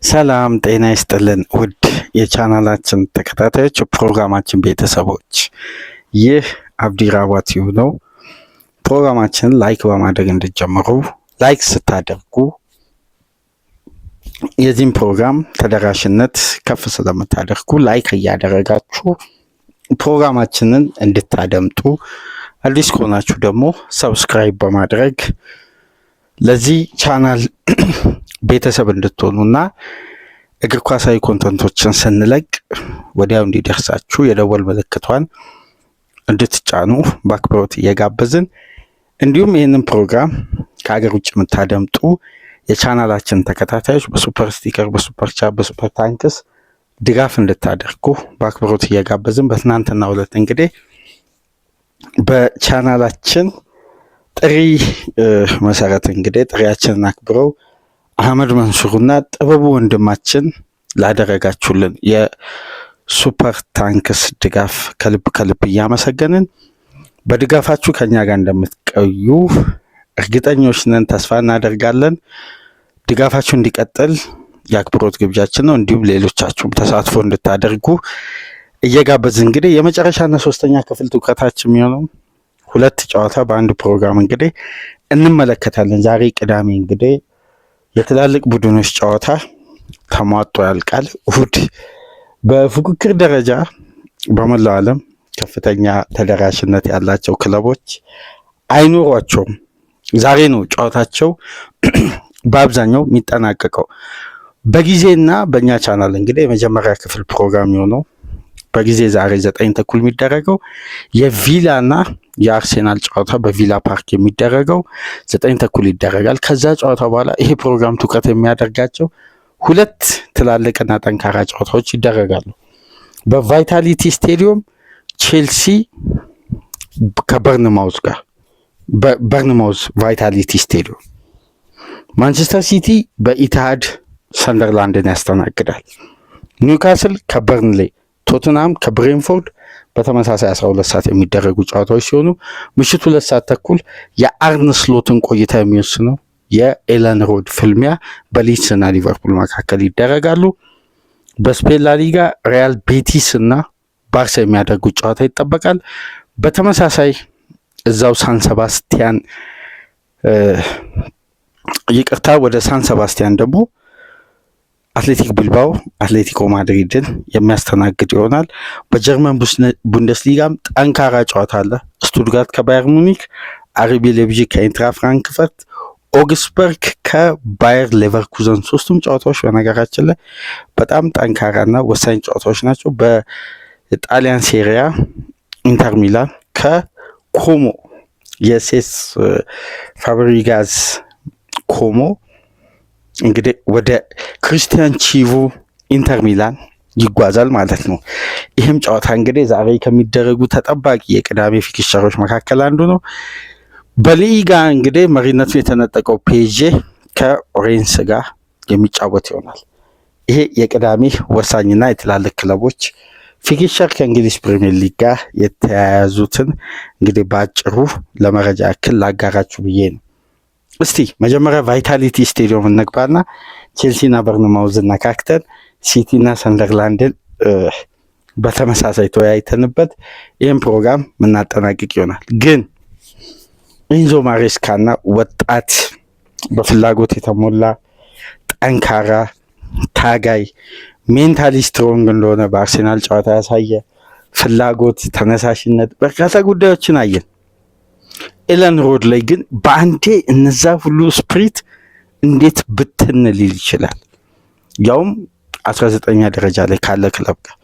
ሰላም ጤና ይስጥልን ውድ የቻናላችን ተከታታዮች ፕሮግራማችን ቤተሰቦች፣ ይህ አብዲ ራዋ ቲዩብ ነው። ፕሮግራማችንን ላይክ በማድረግ እንድትጀምሩ፣ ላይክ ስታደርጉ የዚህም ፕሮግራም ተደራሽነት ከፍ ስለምታደርጉ ላይክ እያደረጋችሁ ፕሮግራማችንን እንድታደምጡ፣ አዲስ ከሆናችሁ ደግሞ ሰብስክራይብ በማድረግ ለዚህ ቻናል ቤተሰብ እንድትሆኑና እግር ኳሳዊ ኮንተንቶችን ስንለቅ ወዲያው እንዲደርሳችሁ የደወል ምልክቷን እንድትጫኑ በአክብሮት እየጋበዝን፣ እንዲሁም ይህንን ፕሮግራም ከሀገር ውጭ የምታደምጡ የቻናላችን ተከታታዮች በሱፐር ስቲከር፣ በሱፐር ቻት፣ በሱፐር ታንክስ ድጋፍ እንድታደርጉ በአክብሮት እየጋበዝን በትናንትናው ዕለት እንግዲህ በቻናላችን ጥሪ መሰረት እንግዲህ ጥሪያችንን አክብረው አህመድ መንሱርና ጥበቡ ወንድማችን ላደረጋችሁልን የሱፐር ታንክስ ድጋፍ ከልብ እያመሰገንን በድጋፋችሁ ከኛ ጋር እንደምትቆዩ እርግጠኞች ነን፣ ተስፋ እናደርጋለን። ድጋፋችሁ እንዲቀጥል የአክብሮት ግብዣችን ነው። እንዲሁም ሌሎቻችሁም ተሳትፎ እንድታደርጉ እየጋበዝን እንግዲህ የመጨረሻና ሶስተኛ ክፍል ትኩረታችን የሚሆነው ሁለት ጨዋታ በአንድ ፕሮግራም እንግዲህ እንመለከታለን። ዛሬ ቅዳሜ እንግዲህ የትላልቅ ቡድኖች ጨዋታ ተሟጦ ያልቃል። እሁድ በፉክክር ደረጃ በመላው ዓለም ከፍተኛ ተደራሽነት ያላቸው ክለቦች አይኖሯቸውም። ዛሬ ነው ጨዋታቸው በአብዛኛው የሚጠናቀቀው በጊዜና በእኛ ቻናል እንግዲህ የመጀመሪያ ክፍል ፕሮግራም የሆነው በጊዜ ዛሬ 9 ተኩል የሚደረገው የቪላና የአርሴናል ጨዋታ በቪላ ፓርክ የሚደረገው 9 ተኩል ይደረጋል። ከዛ ጨዋታ በኋላ ይሄ ፕሮግራም ትኩረት የሚያደርጋቸው ሁለት ትላልቅና ጠንካራ ጨዋታዎች ይደረጋሉ። በቫይታሊቲ ስቴዲየም ቼልሲ ከበርንማውዝ ጋር፣ በርንማውዝ ቫይታሊቲ ስቴዲየም፣ ማንቸስተር ሲቲ በኢትሃድ ሰንደርላንድን ያስተናግዳል። ኒውካስል ከበርንሌ፣ ቶትናም ከብሬንፎርድ በተመሳሳይ 12 ሰዓት የሚደረጉ ጨዋታዎች ሲሆኑ ምሽት 2 ሰዓት ተኩል የአርነ ስሎትን ቆይታ የሚወስነው የኤለን ሮድ ፍልሚያ በሊድስ እና ሊቨርፑል መካከል ይደረጋሉ። በስፔን ላሊጋ ሪያል ቤቲስ እና ባርሳ የሚያደርጉት ጨዋታ ይጠበቃል። በተመሳሳይ እዛው ወደ ሳን ሰባስቲያን ደግሞ አትሌቲክ ቢልባኦ አትሌቲኮ ማድሪድን የሚያስተናግድ ይሆናል። በጀርመን ቡንደስሊጋም ጠንካራ ጨዋታ አለ። ስቱትጋርት ከባየር ሙኒክ፣ አርቢ ሌፕዚግ ከኢንትራ ፍራንክፈርት፣ ኦግስበርግ ከባየር ሌቨርኩዘን። ሶስቱም ጨዋታዎች በነገራችን ላይ በጣም ጠንካራና ወሳኝ ጨዋታዎች ናቸው። በጣሊያን ሴሪያ ኢንተር ሚላን ከኮሞ የሴስ ፋብሪጋዝ ኮሞ እንግዲህ ወደ ክሪስቲያን ቺቮ ኢንተር ሚላን ይጓዛል ማለት ነው። ይህም ጨዋታ እንግዲህ ዛሬ ከሚደረጉ ተጠባቂ የቅዳሜ ፊክስቸሮች መካከል አንዱ ነው። በሊጋ እንግዲህ መሪነቱ የተነጠቀው ፔዤ ከኦሬንስ ጋር የሚጫወት ይሆናል። ይሄ የቅዳሜ ወሳኝና የትላልቅ ክለቦች ፊክስቸር ከእንግሊዝ ፕሪሚየር ሊግ ጋር የተያያዙትን እንግዲህ በአጭሩ ለመረጃ ያክል ላጋራችሁ ብዬ ነው። እስቲ መጀመሪያ ቫይታሊቲ ስቴዲየም እንግባና ቼልሲና በርንማውዝን ነካክተን ሲቲና ሰንደርላንድን በተመሳሳይ ተወያይተንበት ይህን ፕሮግራም የምናጠናቅቅ ይሆናል። ግን ኢንዞ ማሬስካና ወጣት በፍላጎት የተሞላ ጠንካራ ታጋይ ሜንታሊ ስትሮንግ እንደሆነ በአርሴናል ጨዋታ ያሳየ ፍላጎት፣ ተነሳሽነት በርካታ ጉዳዮችን አየን። ኤለን ሮድ ላይ ግን በአንዴ እነዛ ሁሉ ስፕሪት እንዴት ብትን ሊል ይችላል? ያውም 19ኛ ደረጃ ላይ ካለ ክለብ ጋር፣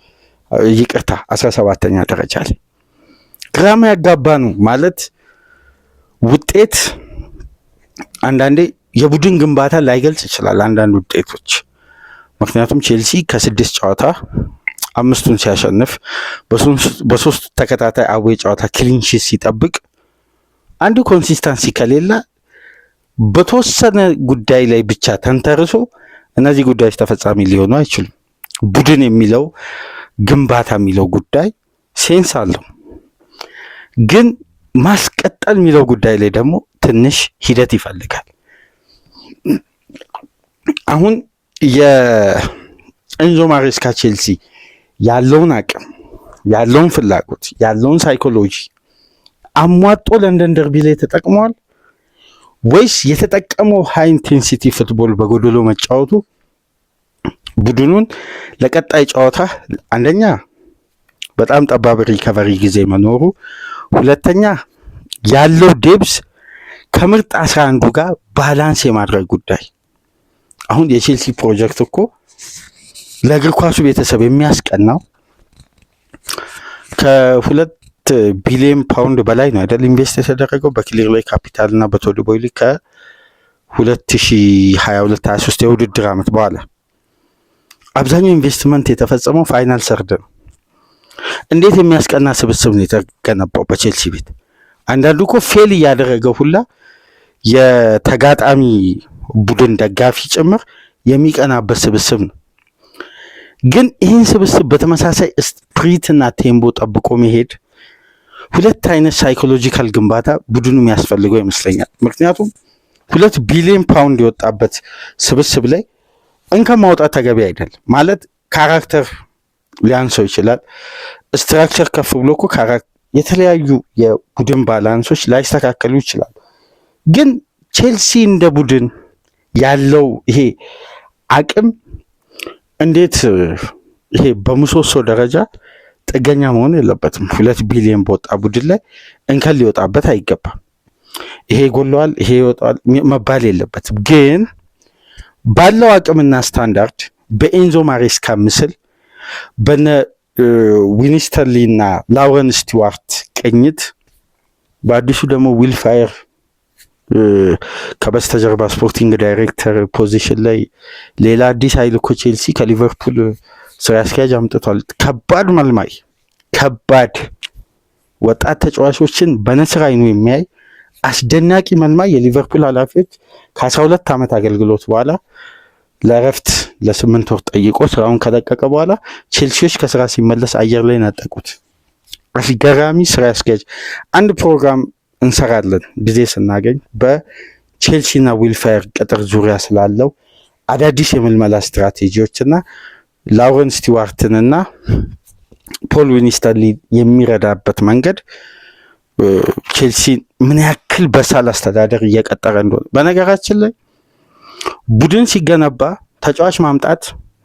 ይቅርታ 17ኛ ደረጃ ላይ። ግራማ ያጋባ ነው ማለት ውጤት አንዳንዴ የቡድን ግንባታ ላይገልጽ ይችላል አንዳንድ ውጤቶች። ምክንያቱም ቼልሲ ከ6 ጨዋታ 5ቱን ሲያሸንፍ በሶስት ተከታታይ አዌ ጨዋታ ክሊንሺት ሲጠብቅ አንድ ኮንሲስተንሲ ከሌለ በተወሰነ ጉዳይ ላይ ብቻ ተንተርሶ እነዚህ ጉዳዮች ተፈጻሚ ሊሆኑ አይችሉም። ቡድን የሚለው ግንባታ የሚለው ጉዳይ ሴንስ አለው፣ ግን ማስቀጠል የሚለው ጉዳይ ላይ ደግሞ ትንሽ ሂደት ይፈልጋል። አሁን የኤንዞ ማሬስካ ቼልሲ ያለውን አቅም፣ ያለውን ፍላጎት፣ ያለውን ሳይኮሎጂ አሟጦ ለንደን ደርቢ ላይ ተጠቅመዋል ወይስ የተጠቀመው ሃይ ኢንቴንሲቲ ፉትቦል በጎደሎ መጫወቱ ቡድኑን ለቀጣይ ጨዋታ አንደኛ በጣም ጠባብ ሪከቨሪ ጊዜ መኖሩ፣ ሁለተኛ ያለው ዴብስ ከምርጥ 11ዱ ጋር ባላንስ የማድረግ ጉዳይ። አሁን የቼልሲ ፕሮጀክት እኮ ለእግር ኳሱ ቤተሰብ የሚያስቀናው ከ2 ቢሊዮን ፓውንድ በላይ ነው አይደል ኢንቨስት የተደረገው በክሊር ላይ ካፒታል እና በቶዲ ቦይሊ ከ2022-23 የውድድር ዓመት በኋላ አብዛኛው ኢንቨስትመንት የተፈጸመው ፋይናል ሰርድ ነው። እንዴት የሚያስቀና ስብስብ ነው የተገነባው በቼልሲ ቤት። አንዳንዱ እኮ ፌል እያደረገው ሁላ የተጋጣሚ ቡድን ደጋፊ ጭምር የሚቀናበት ስብስብ ነው። ግን ይህን ስብስብ በተመሳሳይ ስፕሪትና ቴምቦ ጠብቆ መሄድ ሁለት አይነት ሳይኮሎጂካል ግንባታ ቡድኑ የሚያስፈልገው ይመስለኛል። ምክንያቱም 2 ቢሊዮን ፓውንድ የወጣበት ስብስብ ላይ እንከን ማውጣት ተገቢ አይደለም። ማለት ካራክተር ሊያንሰው ይችላል። ስትራክቸር ከፍ ብሎ እኮ የተለያዩ የቡድን ባላንሶች ላይስተካከሉ ይችላሉ። ግን ቼልሲ እንደ ቡድን ያለው ይሄ አቅም እንዴት ይሄ በምሰሶ ደረጃ ጥገኛ መሆን የለበትም። 2 ቢሊዮን በወጣ ቡድን ላይ እንከን ሊወጣበት አይገባም። ይሄ ጎለዋል፣ ይሄ ይወጣል መባል የለበትም። ግን ባለው አቅምና ስታንዳርድ በኤንዞ ማሬስካ ምስል በነ ዊኒስተርሊ እና ላውረን ስቲዋርት ቅኝት በአዲሱ ደግሞ ዊል ፋየር ከበስተጀርባ ስፖርቲንግ ዳይሬክተር ፖዚሽን ላይ ሌላ አዲስ ኃይል እኮ ቼልሲ ከሊቨርፑል ስራ አስኪያጅ አምጥቷል። ከባድ መልማይ፣ ከባድ ወጣት ተጫዋቾችን በንስር አይኑ የሚያይ አስደናቂ መልማይ የሊቨርፑል ኃላፊዎች ከ12 ዓመት አገልግሎት በኋላ ለእረፍት ለ8 ወር ጠይቆ ስራውን ከለቀቀ በኋላ ቼልሲዎች ከስራ ሲመለስ አየር ላይ ነጠቁት። አስገራሚ ስራ አስኪያጅ። አንድ ፕሮግራም እንሰራለን ጊዜ ስናገኝ በቼልሲና ዊልፋየር ቅጥር ዙሪያ ስላለው አዳዲስ የምልመላ ስትራቴጂዎችና ላውረን ስቲዋርትንና ፖል ዊኒስተርሊ የሚረዳበት መንገድ ቼልሲ ምን ያክል በሳል አስተዳደር እየቀጠረ እንደሆነ። በነገራችን ላይ ቡድን ሲገነባ ተጫዋች ማምጣት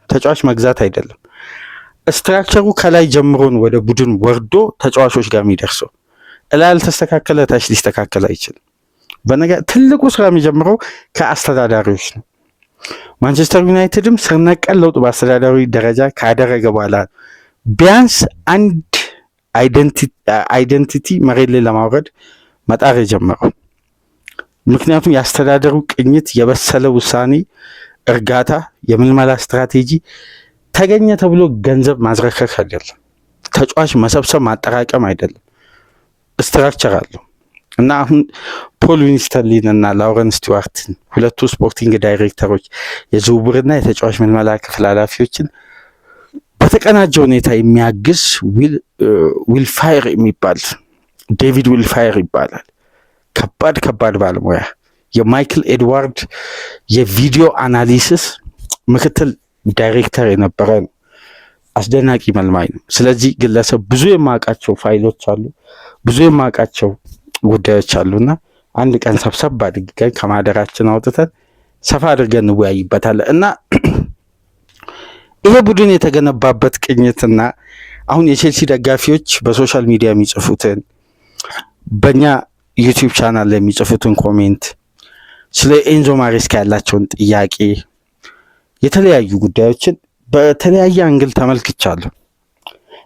ተጫዋች መግዛት አይደለም። ስትራክቸሩ ከላይ ጀምሮን ወደ ቡድን ወርዶ ተጫዋቾች ጋር የሚደርሰው እላይ ያልተስተካከለ ታች ሊስተካከል አይችልም። ትልቁ ስራ የሚጀምረው ከአስተዳዳሪዎች ነው። ማንቸስተር ዩናይትድም ስር ነቀል ለውጥ በአስተዳዳሪ ደረጃ ካደረገ በኋላ ቢያንስ አንድ አይደንቲቲ መሬት ላይ ለማውረድ መጣር የጀመረው። ምክንያቱም የአስተዳደሩ ቅኝት፣ የበሰለ ውሳኔ፣ እርጋታ፣ የምልመላ ስትራቴጂ ተገኘ ተብሎ ገንዘብ ማዝረከክ አይደለም። ተጫዋች መሰብሰብ ማጠራቀም አይደለም። ስትራክቸር አለው እና አሁን ፖል ዊኒስተርሊን እና ላውረን ስቲዋርትን ሁለቱ ስፖርቲንግ ዳይሬክተሮች የዝውውርና የተጫዋች ምልመላ ክፍል ኃላፊዎችን በተቀናጀ ሁኔታ የሚያግዝ ዊልፋየር የሚባል ዴቪድ ዊልፋየር ይባላል። ከባድ ባለሙያ የማይክል ኤድዋርድ የቪዲዮ አናሊሲስ ምክትል ዳይሬክተር የነበረ ነው። አስደናቂ መልማይ ነው። ስለዚህ ግለሰብ ብዙ የማውቃቸው ፋይሎች አሉ፣ ብዙ የማውቃቸው ጉዳዮች አሉና አንድ ቀን ሰብሰብ አድርገን ከማደራችን አውጥተን ሰፋ አድርገን እንወያይበታለን እና ይሄ ቡድን የተገነባበት ቅኝትና አሁን የቼልሲ ደጋፊዎች በሶሻል ሚዲያ የሚጽፉትን በእኛ ዩቲዩብ ቻናል ላይ የሚጽፉትን ኮሜንት፣ ስለ ኤንዞ ማሬስካ ያላቸውን ጥያቄ፣ የተለያዩ ጉዳዮችን በተለያየ አንግል ተመልክቻለሁ።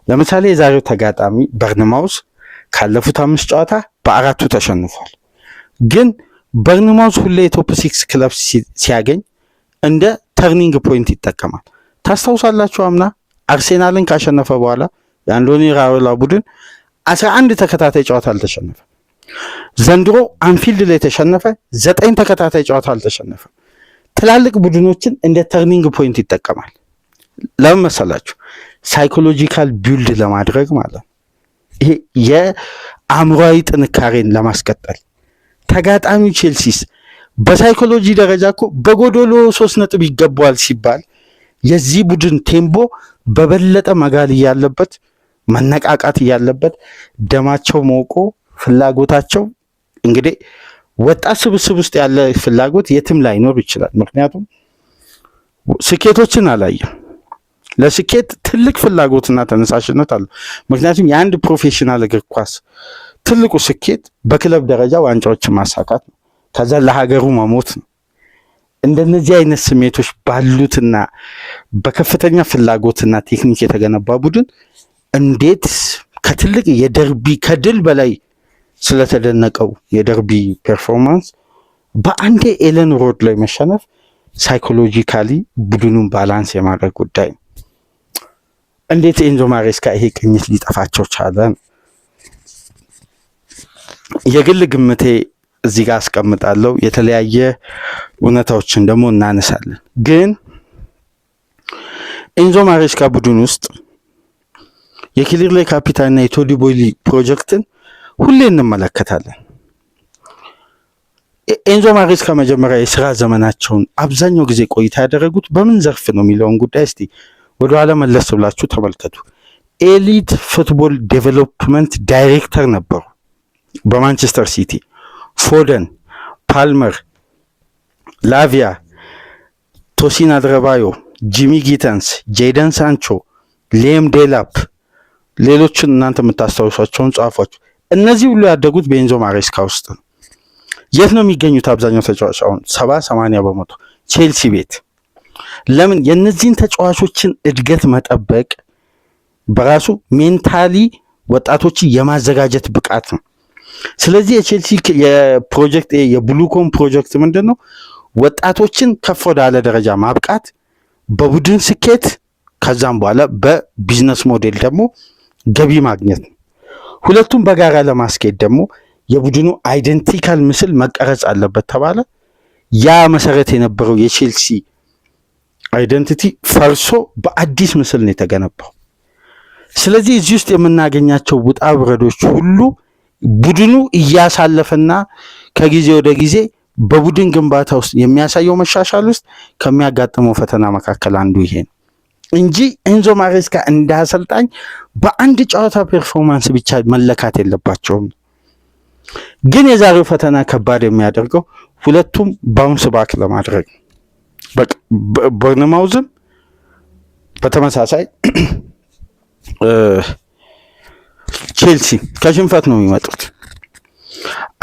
ለምሳሌ የዛሬው ተጋጣሚ በርንማውዝ ካለፉት 5 ጨዋታ በ4ቱ ተሸንፏል። ግን በርንማውዝ ሁሌ የቶፕ 6 ክለብ ሲያገኝ እንደ ተርኒንግ ፖይንት ይጠቀማል። ታስታውሳላችሁ አምና አርሴናልን ካሸነፈ በኋላ የአንዶኒ ራዮላ ቡድን 11 ተከታታይ ጨዋታ አልተሸነፈ። ዘንድሮ አንፊልድ ላይ ተሸነፈ፣ 9 ተከታታይ ጨዋታ አልተሸነፈ። ትላልቅ ቡድኖችን እንደ ተርኒንግ ፖይንት ይጠቀማል። ለምን መሰላችሁ? ሳይኮሎጂካል ቢልድ ለማድረግ ማለት ነው። ይሄ የአእምሯዊ ጥንካሬን ለማስቀጠል። ተጋጣሚ ቼልሲስ በሳይኮሎጂ ደረጃ እኮ በጎዶሎ 3 ነጥብ ይገባዋል ሲባል የዚህ ቡድን ቴምቦ በበለጠ መጋል እያለበት መነቃቃት እያለበት ደማቸው ሞቆ ፍላጎታቸው እንግዲህ ወጣት ስብስብ ውስጥ ያለ ፍላጎት የትም ላይኖር ይችላል። ምክንያቱም ስኬቶችን አላየም። ለስኬት ትልቅ ፍላጎትና ተነሳሽነት አለው። ምክንያቱም የአንድ ፕሮፌሽናል እግር ኳስ ትልቁ ስኬት በክለብ ደረጃ ዋንጫዎችን ማሳካት ነው። ከዛ ለሀገሩ መሞት ነው። እንደነዚህ አይነት ስሜቶች ባሉትና በከፍተኛ ፍላጎትና ቴክኒክ የተገነባ ቡድን እንዴት ከትልቅ የደርቢ ከድል በላይ ስለተደነቀው የደርቢ ፐርፎርማንስ በአንዴ ኤለን ሮድ ላይ መሸነፍ ሳይኮሎጂካሊ ቡድኑን ባላንስ የማድረግ ጉዳይ ነው። እንዴት ኤንዞ ማሬስካ ይሄ ቅኝት ሊጠፋቸው ቻለ? የግል ግምቴ እዚህ ጋር አስቀምጣለሁ። የተለያየ እውነታዎችን ደግሞ እናነሳለን። ግን ኤንዞ ማሬስካ ቡድን ውስጥ የኪሊርሌ ካፒታልና የቶዲ ቦይሊ ፕሮጀክትን ሁሌ እንመለከታለን። ኤንዞ ማሬስካ መጀመሪያ የስራ ዘመናቸውን አብዛኛው ጊዜ ቆይታ ያደረጉት በምን ዘርፍ ነው የሚለውን ጉዳይ እስቲ ወደኋላ መለስ ብላችሁ ተመልከቱ። ኤሊት ፉትቦል ዴቨሎፕመንት ዳይሬክተር ነበሩ በማንቸስተር ሲቲ። ፎደን፣ ፓልመር፣ ላቪያ፣ ቶሲን አድረባዮ፣ ጂሚ ጊተንስ፣ ጄደን ሳንቾ፣ ሌም ዴላፕ፣ ሌሎችን እናንተ የምታስታውሷቸውን ጻፏቸው። እነዚህ ሁሉ ያደጉት በኤንዞ ማሬስካ ውስጥ ነው። የት ነው የሚገኙት? አብዛኛው ተጫዋች አሁን 70-80% ቼልሲ ቤት። ለምን? የእነዚህን ተጫዋቾችን እድገት መጠበቅ በራሱ ሜንታሊ ወጣቶችን የማዘጋጀት ብቃት ነው። ስለዚህ የቼልሲ የፕሮጀክት የብሉኮም ፕሮጀክት ምንድን ነው? ወጣቶችን ከፍ ወዳለ ደረጃ ማብቃት፣ በቡድን ስኬት፣ ከዛም በኋላ በቢዝነስ ሞዴል ደግሞ ገቢ ማግኘት ነው። ሁለቱም በጋራ ለማስኬድ ደግሞ የቡድኑ አይደንቲካል ምስል መቀረጽ አለበት ተባለ። ያ መሰረት የነበረው የቼልሲ አይደንቲቲ ፈርሶ በአዲስ ምስል ነው የተገነባው። ስለዚህ እዚህ ውስጥ የምናገኛቸው ውጣ ውረዶች ሁሉ ቡድኑ እያሳለፈና ከጊዜ ወደ ጊዜ በቡድን ግንባታ ውስጥ የሚያሳየው መሻሻል ውስጥ ከሚያጋጥመው ፈተና መካከል አንዱ ይሄ ነው እንጂ ኤንዞ ማሬስካ እንደ አሰልጣኝ በአንድ ጨዋታ ፐርፎርማንስ ብቻ መለካት የለባቸውም። ግን የዛሬው ፈተና ከባድ የሚያደርገው ሁለቱም ባውንስ ባክ ለማድረግ ቦርንማውዝም በተመሳሳይ ቼልሲ ከሽንፈት ነው የሚመጡት።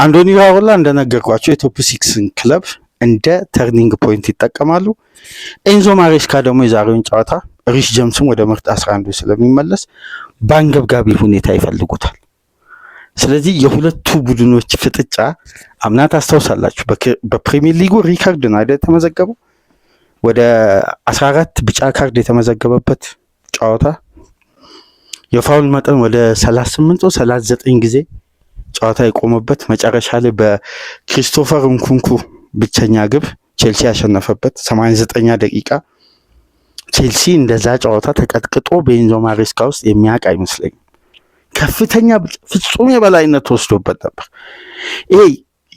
አንዶኒ ራኦላ እንደነገርኳቸው የቶፕ 6 ክለብ እንደ ተርኒንግ ፖይንት ይጠቀማሉ። ኤንዞ ማሬስካ ደግሞ የዛሬውን ጨዋታ ሪሽ ጀምስም ወደ ምርጥ 11 ስለሚመለስ በአንገብጋቢ ሁኔታ ይፈልጉታል። ስለዚህ የሁለቱ ቡድኖች ፍጥጫ አምና ታስታውሳላችሁ፣ በፕሪሚየር ሊጉ ሪካርድ ነው አይደል የተመዘገበው። ወደ 14 ቢጫ ካርድ የተመዘገበበት ጨዋታ፣ የፋውል መጠን ወደ 38 39 ጊዜ ጨዋታ የቆመበት፣ መጨረሻ ላይ በክሪስቶፈር እንኩንኩ ብቸኛ ግብ ቼልሲ ያሸነፈበት 89 ደቂቃ። ቼልሲ እንደዛ ጨዋታ ተቀጥቅጦ በኤንዞ ማሬስካ ውስጥ የሚያውቅ አይመስለኝም። ከፍተኛ ፍጹም የበላይነት ተወስዶበት ነበር። ይሄ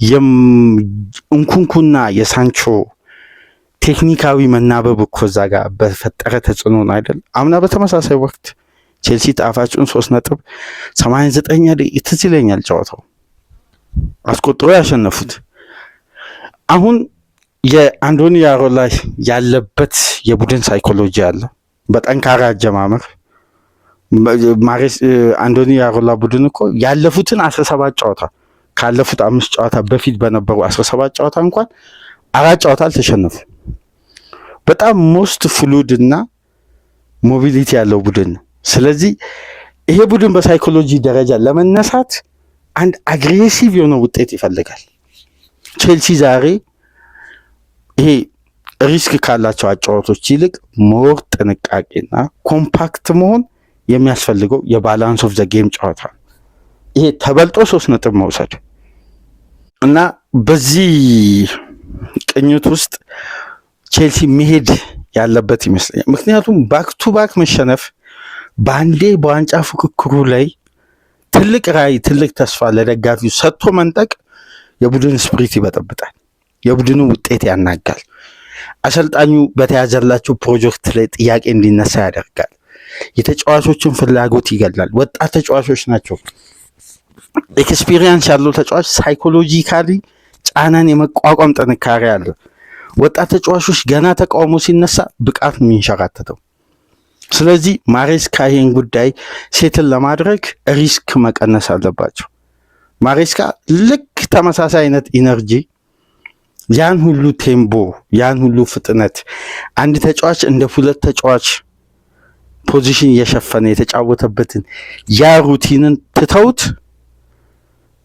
የእንኩንኩና የሳንቾ ቴክኒካዊ መናበብ እኮ እዛ ጋር በፈጠረ ተጽዕኖ ነው አይደል? አምና በተመሳሳይ ወቅት ቼልሲ ጣፋጩን 3.89 ደቂቃ ትዝ ይለኛል ጨዋታው አስቆጥሮ ያሸነፉት። አሁን የአንዶኒ ራኦላ ያለበት የቡድን ሳይኮሎጂ አለ፣ በጠንካራ አጀማመር። አንዶኒ ራኦላ ቡድን እኮ ያለፉትን 17 ጨዋታ ካለፉት 5 ጨዋታ በፊት በነበሩ 17 ጨዋታ እንኳን 4 ጨዋታ አልተሸነፉ። በጣም ሞስት ፍሉድ እና ሞቢሊቲ ያለው ቡድን ነው። ስለዚህ ይሄ ቡድን በሳይኮሎጂ ደረጃ ለመነሳት አንድ አግሬሲቭ የሆነ ውጤት ይፈልጋል። ቼልሲ ዛሬ ይሄ ሪስክ ካላቸው አጫዋቾች ይልቅ ሞር ጥንቃቄና ኮምፓክት መሆን የሚያስፈልገው የባላንስ ኦፍ ዘ ጌም ጨዋታ ይሄ ተበልጦ 3 ነጥብ መውሰድ እና በዚህ ቅኝት ውስጥ ቼልሲ መሄድ ያለበት ይመስለኛል። ምክንያቱም ባክ ቱ ባክ መሸነፍ በአንዴ በዋንጫ ፉክክሩ ላይ ትልቅ ራዕይ፣ ትልቅ ተስፋ ለደጋፊው ሰጥቶ መንጠቅ የቡድን ስፕሪት ይበጠብጣል። የቡድኑ ውጤት ያናጋል። አሰልጣኙ በተያዘላቸው ፕሮጀክት ላይ ጥያቄ እንዲነሳ ያደርጋል። የተጫዋቾችን ፍላጎት ይገላል። ወጣት ተጫዋቾች ናቸው። ኤክስፒሪየንስ ያለው ተጫዋች ሳይኮሎጂካሊ ጫናን የመቋቋም ጥንካሬ አለ። ወጣት ተጫዋቾች ገና ተቃውሞ ሲነሳ ብቃት ነው የሚንሸራተተው። ስለዚህ ማሬስካ ይህን ጉዳይ ሴትን ለማድረግ ሪስክ መቀነስ አለባቸው። ማሬስካ ልክ ተመሳሳይ አይነት ኢነርጂ፣ ያን ሁሉ ቴምቦ፣ ያን ሁሉ ፍጥነት አንድ ተጫዋች እንደ ሁለት ተጫዋች ፖዚሽን እየሸፈነ የተጫወተበትን ያ ሩቲንን ትተውት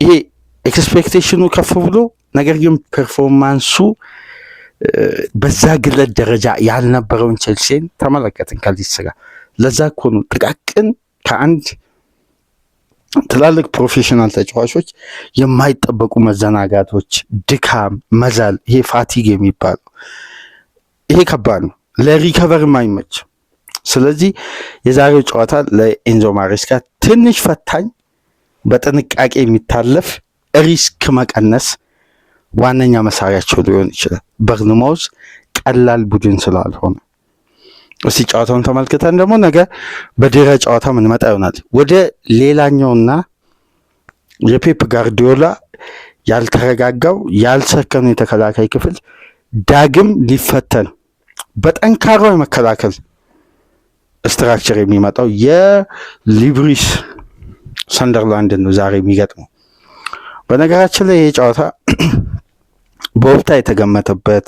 ይሄ ኤክስፔክቴሽኑ ከፍ ብሎ ነገር ግን ፐርፎርማንሱ በዛ ግለት ደረጃ ያልነበረውን ቼልሲን ተመለከትን ከሊድስ ጋር። ለዛ እኮ ነው ጥቃቅን ከአንድ ትላልቅ ፕሮፌሽናል ተጫዋቾች የማይጠበቁ መዘናጋቶች፣ ድካም፣ መዛል፣ ይሄ ፋቲግ የሚባለው ይሄ ከባድ ነው፣ ለሪከቨርም አይመችም። ስለዚህ የዛሬው ጨዋታ ለኤንዞ ማሬስካ ትንሽ ፈታኝ፣ በጥንቃቄ የሚታለፍ ሪስክ መቀነስ ዋነኛ መሳሪያቸው ሊሆን ይችላል። በርንማውዝ ቀላል ቡድን ስላልሆነ እስቲ ጨዋታውን ተመልክተን ደግሞ ነገ በድረ ጨዋታ ምንመጣ ይሆናል። ወደ ሌላኛውና የፔፕ ጋርዲዮላ ያልተረጋጋው ያልሰከኑ የተከላካይ ክፍል ዳግም ሊፈተን በጠንካራው የመከላከል ስትራክቸር የሚመጣው የሊብሪስ ሰንደርላንድን ነው ዛሬ የሚገጥመው። በነገራችን ላይ ይህ ጨዋታ በወቅታ የተገመተበት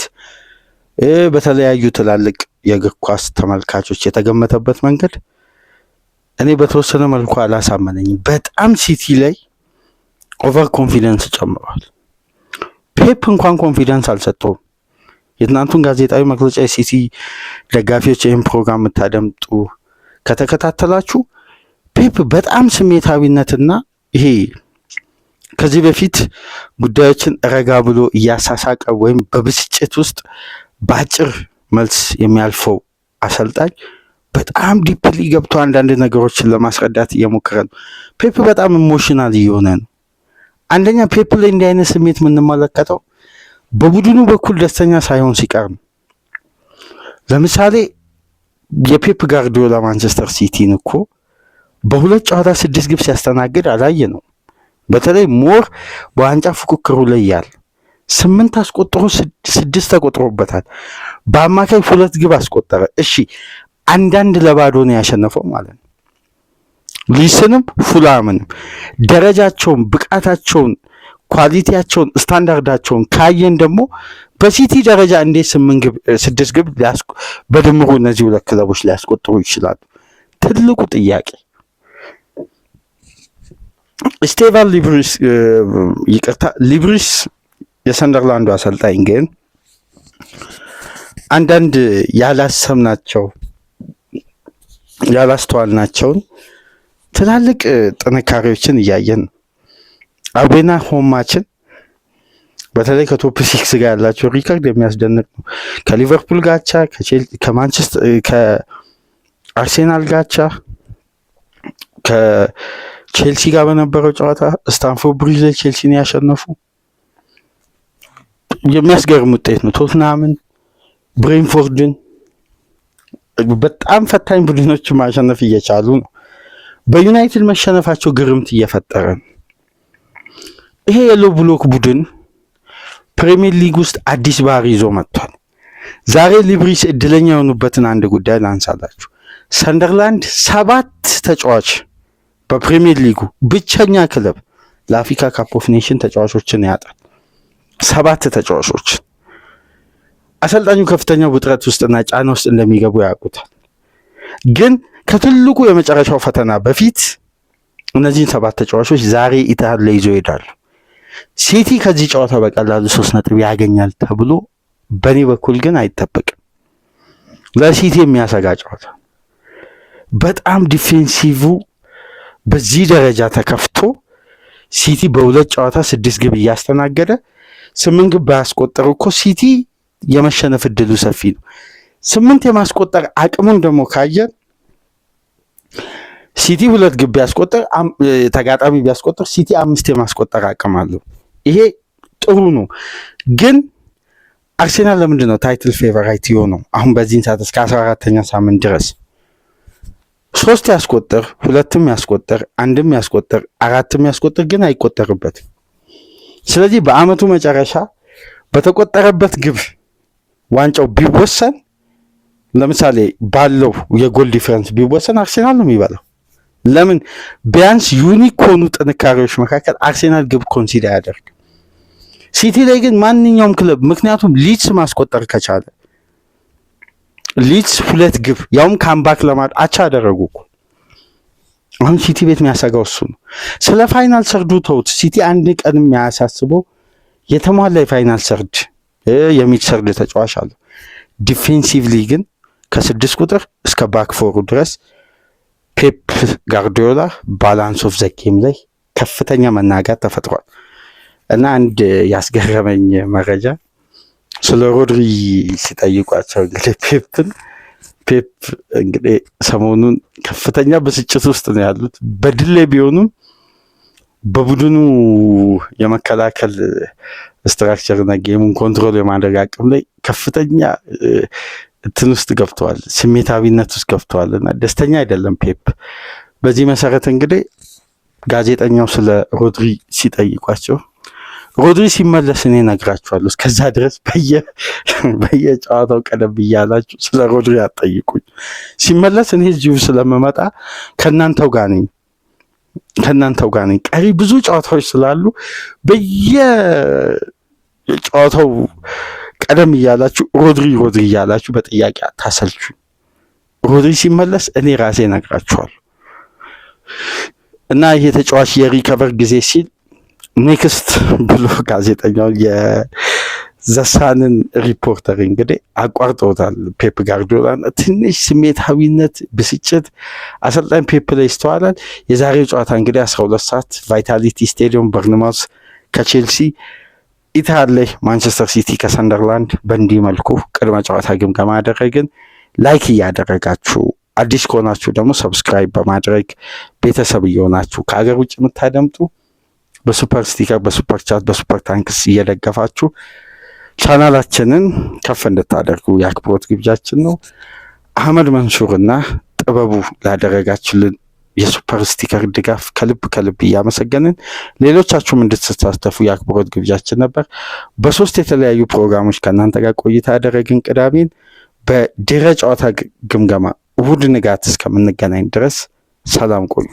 በተለያዩ ትላልቅ የእግር ኳስ ተመልካቾች የተገመተበት መንገድ እኔ በተወሰነ መልኩ አላሳመነኝም። በጣም ሲቲ ላይ ኦቨር ኮንፊደንስ ጨምሯል። ፔፕ እንኳን ኮንፊደንስ አልሰጠውም። የትናንቱን ጋዜጣዊ መግለጫ የሲቲ ደጋፊዎች ይህን ፕሮግራም የምታደምጡ ከተከታተላችሁ ፔፕ በጣም ስሜታዊነትና ይሄ ከዚህ በፊት ጉዳዮችን ረጋ ብሎ እያሳሳቀ ወይም በብስጭት ውስጥ በአጭር መልስ የሚያልፈው አሰልጣኝ በጣም ዲፕሊ ገብቶ አንዳንድ ነገሮችን ለማስረዳት እየሞከረ ነው። ፔፕ በጣም ኢሞሽናል እየሆነ ነው። አንደኛ ፔፕ ላይ እንዲህ አይነት ስሜት የምንመለከተው በቡድኑ በኩል ደስተኛ ሳይሆን ሲቀር ነው። ለምሳሌ የፔፕ ጋርዲዮላ ማንቸስተር ሲቲን እኮ በሁለት ጨዋታ 6 ግብ ሲያስተናግድ አላየ ነው። በተለይ ሞር በዋንጫ ፉክክሩ ላይ ያለ 8 አስቆጥሮ 6 ተቆጥሮበታል። በአማካይ 2 ግብ አስቆጠረ። እሺ 1-1 ለባዶ ነው ያሸነፈው ማለት ነው። ሊስንም ፉላምንም ደረጃቸውን፣ ብቃታቸውን፣ ኳሊቲያቸውን፣ ስታንዳርዳቸውን ካየን ደግሞ በሲቲ ደረጃ እንዴት 6 ግብ በድምሩ እነዚህ ሁለት ክለቦች ሊያስቆጥሩ ይችላሉ? ትልቁ ጥያቄ ስቴቫን ሊብሪስ ሊብሪስ የሰንደርላንዱ አሰልጣኝ ግን አንዳንድ ያላስተዋልናቸውን ትላልቅ ጥንካሬዎችን እያየን ነው። አቤና ሆማችን በተለይ ከቶፕ 6 ጋር ያላቸው ሪከርድ የሚያስደንቅ ነው። ከሊቨርፑል ጋቻ፣ ከማንቸስተር ከአርሴናል ጋቻ፣ ከቼልሲ ጋር በነበረው ጨዋታ ስታንፎርድ ብሪጅ ላይ ቼልሲን ያሸነፉ የሚያስገርም ውጤት ነው። ቶትናምን፣ ብሬንፎርድን በጣም ፈታኝ ቡድኖች ማሸነፍ እየቻሉ ነው። በዩናይትድ መሸነፋቸው ግርምት እየፈጠረ ነው። ይሄ የሎ ብሎክ ቡድን ፕሪሚየር ሊግ ውስጥ አዲስ ባህሪ ይዞ መጥቷል። ዛሬ ሊብሪስ እድለኛ የሆኑበትን አንድ ጉዳይ ላንሳላችሁ። ሰንደርላንድ 7 ተጫዋች በፕሪሚየር ሊጉ ብቸኛ ክለብ ለአፍሪካ ካፕ ኦፍ ኔሽን ተጫዋቾችን ያጣል። 7 ተጫዋቾች። አሰልጣኙ ከፍተኛ ውጥረት ውስጥና ጫና ውስጥ እንደሚገቡ ያውቁታል። ግን ከትልቁ የመጨረሻው ፈተና በፊት እነዚህን 7 ተጫዋቾች ዛሬ ኢትሃድ ላይ ይዞ ይሄዳሉ። ሲቲ ከዚህ ጨዋታ በቀላሉ 3 ነጥብ ያገኛል ተብሎ በእኔ በኩል ግን አይጠበቅም። ለሲቲ የሚያሰጋ ጨዋታ፣ በጣም ዲፌንሲቭ በዚህ ደረጃ ተከፍቶ ሲቲ በሁለት ጨዋታ 6 ግብ እያስተናገደ 8 ግብ ባያስቆጠር እኮ ሲቲ የመሸነፍ እድሉ ሰፊ ነው። 8 የማስቆጠር አቅሙን ደግሞ ካየን ሲቲ 2 ግብ ቢያስቆጠር ተጋጣሚ ቢያስቆጠር ሲቲ 5 የማስቆጠር አቅም አለው። ይሄ ጥሩ ነው። ግን አርሴናል ለምንድን ነው ታይትል ፌቨራይት የሆነው? አሁን በዚህን ሰዓት እስከ 14ኛ ሳምንት ድረስ 3 ያስቆጠር 2ም ያስቆጠር 1ም ያስቆጠር 4ም ያስቆጠር ግን አይቆጠርበትም። ስለዚህ በአመቱ መጨረሻ በተቆጠረበት ግብ ዋንጫው ቢወሰን ለምሳሌ ባለው የጎል ዲፈረንስ ቢወሰን አርሴናል ነው የሚበላው። ለምን? ቢያንስ ዩኒክ ከሆኑ ጥንካሬዎች መካከል አርሴናል ግብ ኮንሲደር ያደርግ። ሲቲ ላይ ግን ማንኛውም ክለብ ምክንያቱም ሊድስ ማስቆጠር ከቻለ ሊድስ 2 ግብ ያውም ካምባክ ለማድረግ አቻ አደረጉ እኮ። አሁን ሲቲ ቤት የሚያሰጋው እሱ ነው። ስለ ፋይናል ሰርዱ ተውት። ሲቲ አንድ ቀን የሚያሳስበው የተሟላ የፋይናል ሰርድ የሚድ ሰርድ ተጫዋች አለ። ዲፌንሲቭሊ ግን ከ6 ቁጥር እስከ ባክ ፎሩ ድረስ ፔፕ ጋርዲዮላ ባላንስ ኦፍ ዘ ጌም ላይ ከፍተኛ መናጋት ተፈጥሯል። እና አንድ ያስገረመኝ መረጃ ስለ ሮድሪ ሲጠይቋቸው እንግዲህ ፔፕ እንግዲህ ሰሞኑን ከፍተኛ ብስጭት ውስጥ ነው ያሉት። በድል ላይ ቢሆኑም በቡድኑ የመከላከል ስትራክቸር እና ጌሙን ኮንትሮል የማድረግ አቅም ላይ ከፍተኛ እንትን ውስጥ ገብተዋል፣ ስሜታዊነት ውስጥ ገብተዋል እና ደስተኛ አይደለም ፔፕ። በዚህ መሰረት እንግዲህ ጋዜጠኛው ስለ ሮድሪ ሲጠይቋቸው ሮድሪ ሲመለስ እኔ እነግራችኋለሁ፣ እስከዛ ድረስ በየጨዋታው ቀደም ብያላችሁ ስለ ሮድሪ አትጠይቁኝ፣ ሲመለስ እኔ እዚሁ ስለምመጣ ከእናንተው ጋር ነኝ ቀሪ ብዙ ጨዋታዎች ስላሉ በየጨዋታው ቀደም እያላችሁ ሮድሪ እያላችሁ በጥያቄ አታሰልቹ። ሮድሪ ሲመለስ እኔ ራሴ እነግራችኋለሁ። እና ይሄ ተጫዋች የሪከቨር ጊዜ ሲል ኔክስት ብሎ ጋዜጠኛው የዘሳንን ሪፖርተር እንግዲህ አቋርጠውታል። ፔፕ ጋርዲዮላ ትንሽ ስሜታዊነት፣ ብስጭት አሰልጣኝ ፔፕ ላይ ይስተዋላል። የዛሬው ጨዋታ እንግዲህ 12 ሰዓት ቫይታሊቲ ስቴዲየም በርንማውዝ ከቼልሲ፣ ኢትሃድ ላይ ማንቸስተር ሲቲ ከሰንደርላንድ። በእንዲህ መልኩ ቅድመ ጨዋታ ግምገማ አደረግን። ላይክ እያደረጋችሁ አዲስ ከሆናችሁ ደግሞ ሰብስክራይብ በማድረግ ቤተሰብ እየሆናችሁ ከሀገር ውጭ የምታደምጡ በሱፐር ስቲከር፣ በሱፐር ቻት፣ በሱፐር ታንክስ እየደገፋችሁ ቻናላችንን ከፍ እንድታደርጉ የአክብሮት ግብዣችን ነው። አህመድ መንሱርና ጥበቡ ላደረጋችሁልን የሱፐር ስቲከር ድጋፍ ከልብ እያመሰገንን ሌሎቻችሁም እንድትሳተፉ የአክብሮት ግብዣችን ነበር። በ3 የተለያዩ ፕሮግራሞች ከእናንተ ጋር ቆይታ ያደረግን ቅዳሜን በድረ ጨዋታ ግምገማ እሁድ ንጋት እስከምንገናኝ ድረስ ሰላም ቆዩ።